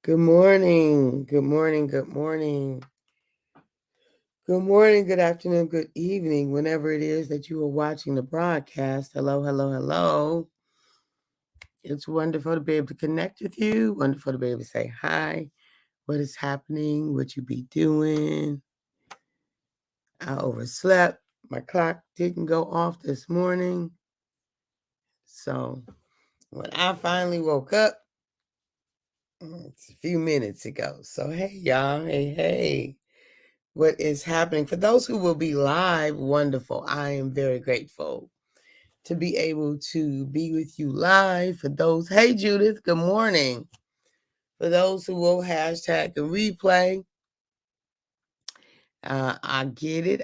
Good morning. Good morning. Good morning. Good morning, good afternoon, good evening, whenever it is that you are watching the broadcast. Hello, hello, hello. It's wonderful to be able to connect with you. Wonderful to be able to say hi, what is happening, what you be doing. I overslept. My clock didn't go off this morning. So when I finally woke up, it's a few minutes ago. So hey, y'all. Hey. What is happening? For those who will be live, wonderful. I am very grateful to be able to be with you live. For those, hey Judith, good morning. For those who will hashtag and replay, I get it.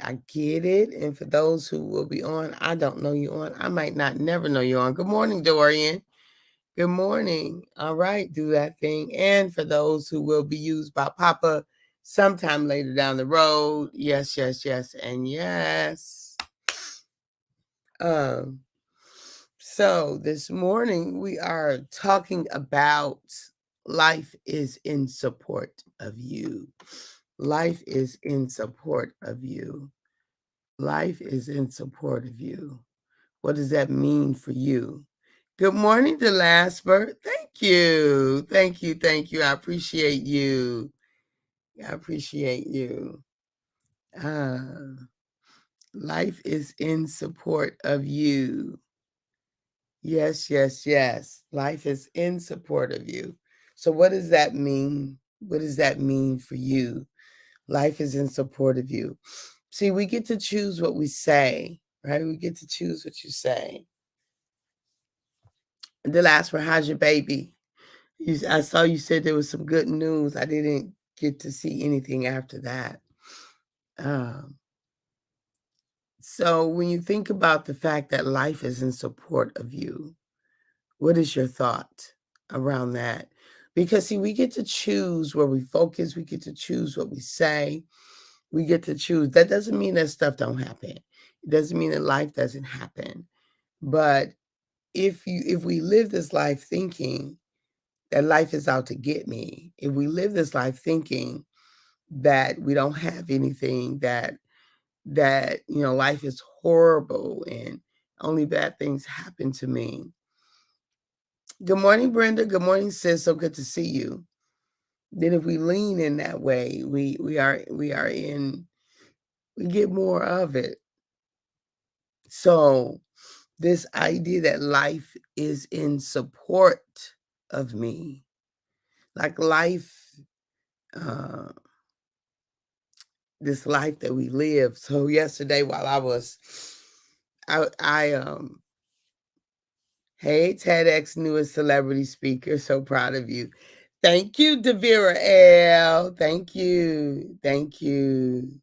And for those who will be on, I don't know you on. I might not never know you on. Good morning, Dorian. Good morning. All right, do that thing. And for those who will be used by Papa sometime later down the road, yes, and yes. So this morning we are talking about life is in support of you. Life is in support of you. Life is in support of you. What does that mean for you? Good morning, Delasper. Thank you. I appreciate you. I appreciate you. Life is in support of you. Yes. Life is in support of you. So what does that mean? What does that mean for you? Life is in support of you. See, we get to choose what we say, right? We get to choose what you say. The last one, how's your baby? I saw you said there was some good news. I didn't get to see anything after that. So when you think about the fact that life is in support of you, what is your thought around that? Because see, we get to choose where we focus. We get to choose what we say. We get to choose. That doesn't mean that stuff don't happen. It doesn't mean that life doesn't happen. But if we live this life thinking that life is out to get me, if we live this life thinking that we don't have anything, that life is horrible and only bad things happen to me. Good morning, Brenda. Good morning, sis. So good to see you. Then if we lean in that way, we get more of it. So this idea that life is in support of me, like life, this life that we live. So yesterday while hey, TEDx newest celebrity speaker, so proud of you. Thank you, Devira L. Thank you. Thank you.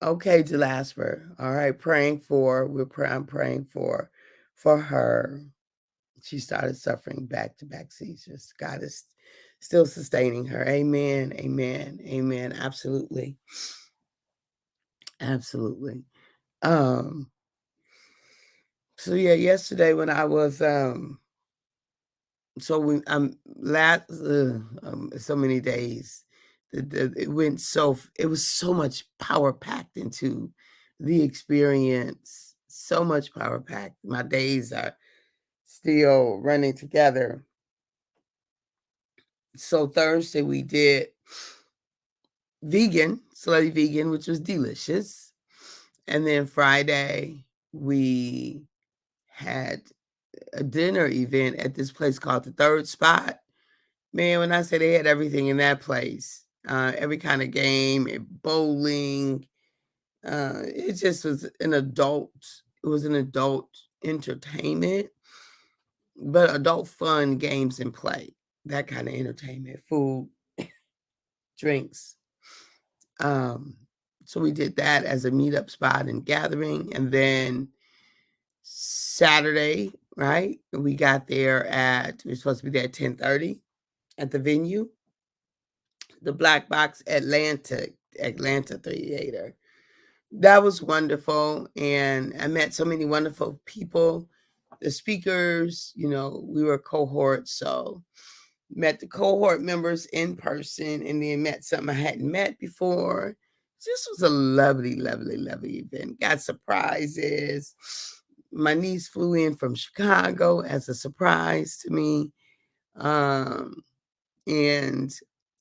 Okay, Delasper. All right, I'm praying for her. She started suffering back-to-back seizures. God is still sustaining her. Amen. Absolutely. So yeah, yesterday when I was so when so many days, it was so much power packed into the experience, so much power packed. My days are still running together. So Thursday we did slutty vegan, which was delicious. And then Friday we had a dinner event at this place called the Third Spot. Man, when I say they had everything in that place, every kind of game, bowling, it just was it was an adult entertainment, but adult fun, games and play, that kind of entertainment, food, drinks. So we did that as a meetup spot and gathering. And then Saturday, right? We got there we were supposed to be there at 10:30 at the venue, the Black Box Atlanta Theater. That was wonderful. And I met so many wonderful people. the speakers, we were cohorts, so met the cohort members in person and then met some I hadn't met before. This was a lovely, lovely, lovely event. Got surprises. My niece flew in from Chicago as a surprise to me. And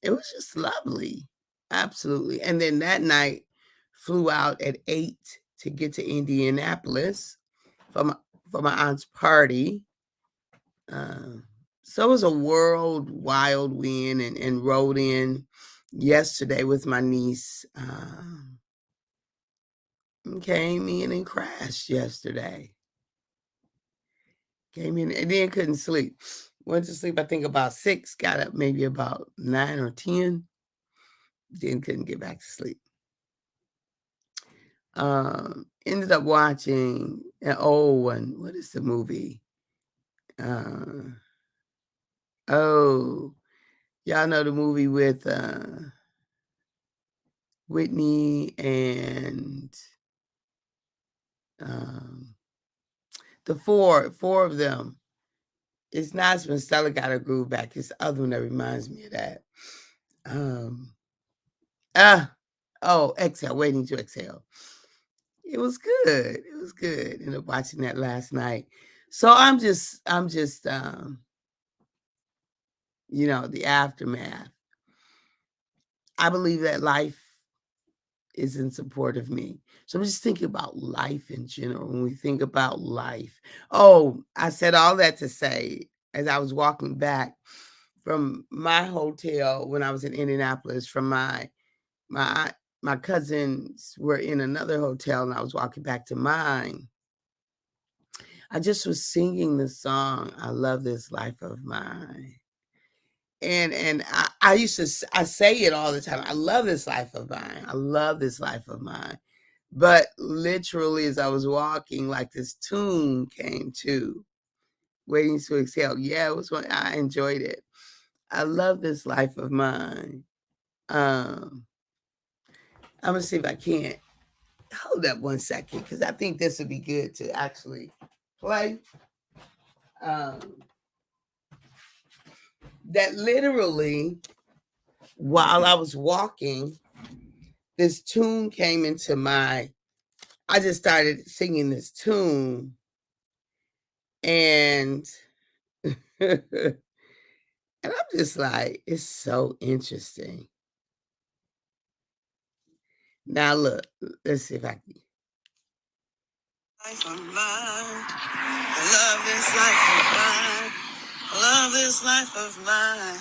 it was just lovely. Absolutely. And then that night flew out at 8 to get to Indianapolis for my aunt's party. So it was a world wild win and rode in yesterday with my niece. Came in and crashed yesterday. Came in and then couldn't sleep. Went to sleep, I think about 6, got up maybe about 9 or 10. Then couldn't get back to sleep. Ended up watching an old one. What is the movie? Oh, y'all know the movie with Whitney and the four of them. It's not when Stella got her groove back. It's the other one that reminds me of that. Exhale, Waiting to Exhale. It was good. It was good. Ended up watching that last night. So I'm just the aftermath. I believe that life is in support of me. So I'm just thinking about life in general. When we think about life. Oh, I said all that to say, as I was walking back from my hotel when I was in Indianapolis, from my cousins were in another hotel and I was walking back to mine. I just was singing the song, I Love This Life of Mine. And I say it all the time. I love this life of mine. I love this life of mine. But literally, as I was walking, like this tune came to, Waiting to Exhale. Yeah, it was one. I enjoyed it. I love this life of mine. I'm gonna see if I can't hold up one second because I think this would be good to actually play. That literally, while I was walking, this tune came into I just started singing this tune, and and I'm just like, it's so interesting. Now look, let's see if I can. Life of mine, I love this life of mine. I love this life of mine.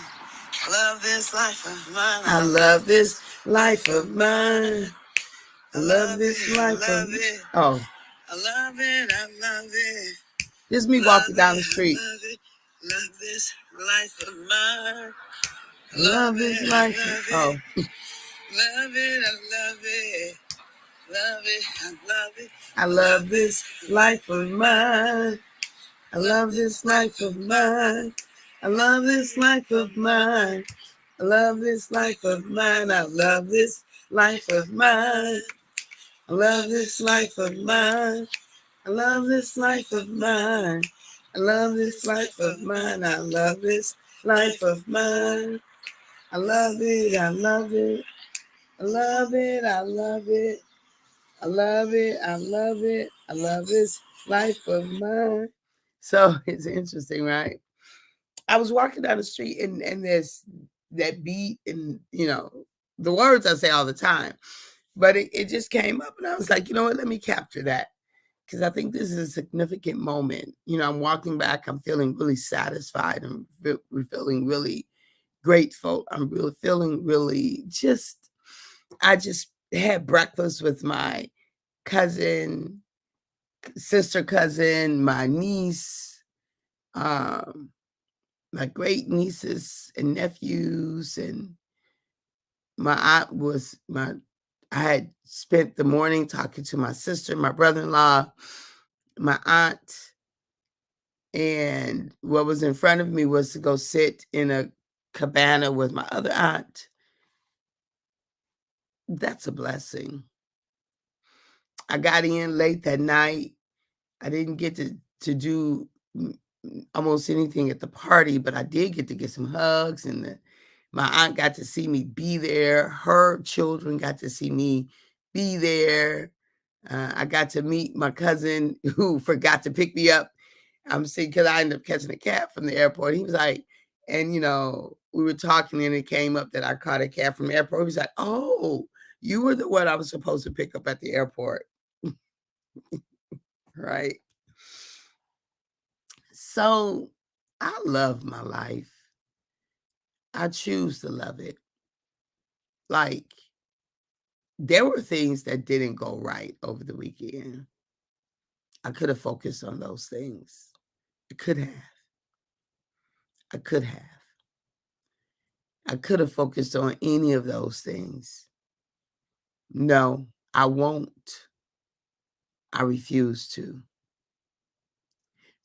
I love this life of mine. I love this life of mine. I love this life of mine. Oh. I love it, I love it. This is me walking down the street. Love this life of mine. Love this life. Oh. Love it, I love it. Love it, I love it. I love this life of mine. I love this life of mine. I love this life of mine. I love this life of mine. I love this life of mine. I love this life of mine. I love this life of mine. I love this life of mine. I love this life of mine. I love it. I love it. I love it. I love it. I love it. I love it. I love this life of mine. So it's interesting, right? I was walking down the street and there's that beat and the words I say all the time. But it just came up and I was like, you know what, let me capture that. Because I think this is a significant moment. I'm walking back, I'm feeling really satisfied. We're feeling really grateful. I'm really feeling really I just had breakfast with my sister cousin, my niece, my great nieces and nephews, and my aunt I had spent the morning talking to my sister, my brother-in-law, my aunt, and what was in front of me was to go sit in a cabana with my other aunt. That's a blessing. I got in late that night. I didn't get to to do almost anything at the party, but I did get some hugs, and my aunt got to see me be there. Her children got to see me be there. I got to meet my cousin who forgot to pick me up. I'm saying because I ended up catching a cab from the airport. He was like, and we were talking, and it came up that I caught a cab from the airport. He was like, "Oh, you were the one I was supposed to pick up at the airport." Right. So I love my life. I choose to love it. Like, there were things that didn't go right over the weekend. I could have focused on those things. I could have. I could have. I could have focused on any of those things. No, I won't. I refuse to.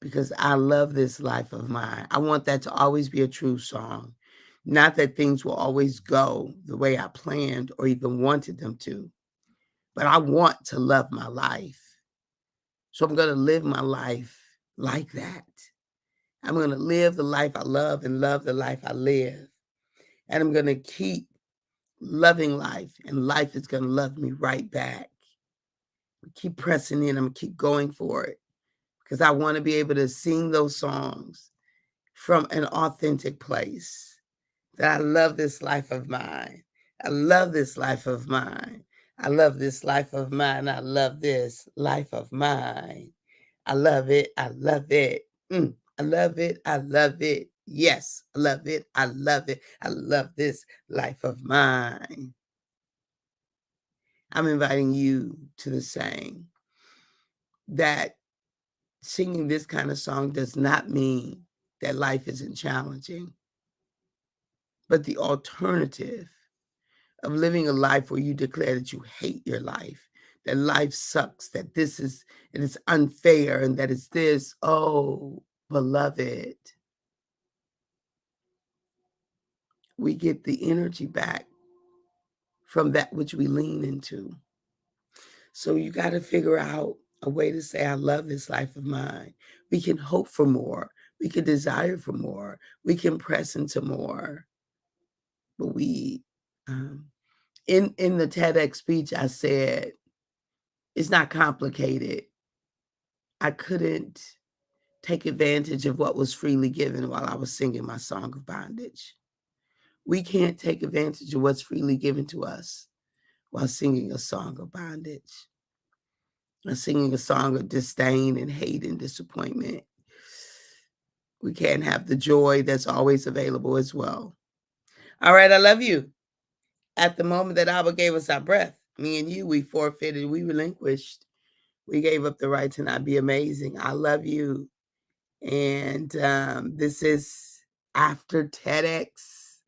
Because I love this life of mine. I want that to always be a true song. Not that things will always go the way I planned or even wanted them to, but I want to love my life. So I'm going to live my life like that. I'm going to live the life I love and love the life I live. And I'm going to keep loving life, and life is going to love me right back. Keep pressing in. I'm going to keep going for it because I want to be able to sing those songs from an authentic place. That I love this life of mine. I love this life of mine. I love this life of mine. I love this life of mine. I love it. I love it. I love it. I love it. Yes, I love it. I love it. I love this life of mine. I'm inviting you to the same. That singing this kind of song does not mean that life isn't challenging, but the alternative of living a life where you declare that you hate your life, that life sucks, that this is, and it's unfair, and that it's this. Oh, beloved, we get the energy back from that which we lean into. So you got to figure out a way to say, I love this life of mine. We can hope for more. We can desire for more. We can press into more. But we, in the TEDx speech, I said, it's not complicated. I couldn't take advantage of what was freely given while I was singing my song of bondage. We can't take advantage of what's freely given to us while singing a song of bondage. Or singing a song of disdain and hate and disappointment. We can't have the joy that's always available as well. All right, I love you. At the moment that Abba gave us our breath, me and you, we forfeited, we relinquished. We gave up the right to not be amazing. I love you. And this is after TEDx,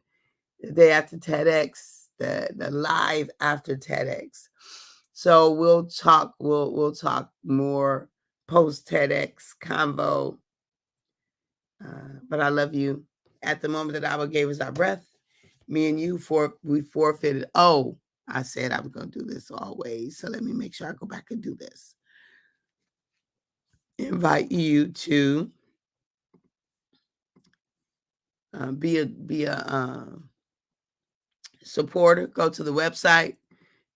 the day after TEDx, the live after TEDx. So we'll talk more post TEDx convo. But I love you. At the moment that Abba gave us our breath, me and you we forfeited. Oh, I said I was going to do this always. So let me make sure I go back and do this. Invite you to be a supporter. Go to the website,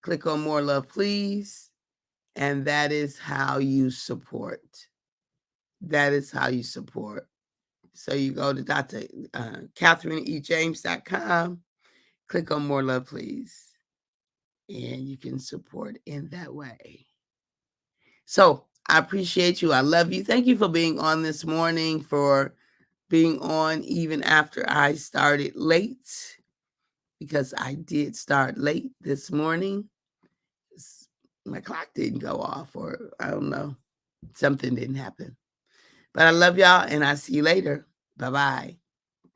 click on More Love Please, and that is how you support. That is how you support. So you go to CatherineEJames.com, click on More Love Please, and you can support in that way. So I appreciate you. I love you. Thank you for being on this morning, for being on even after I started late, because I did start late this morning. My clock didn't go off, or I don't know, something didn't happen. But I love y'all, and I'll see you later. Bye-bye.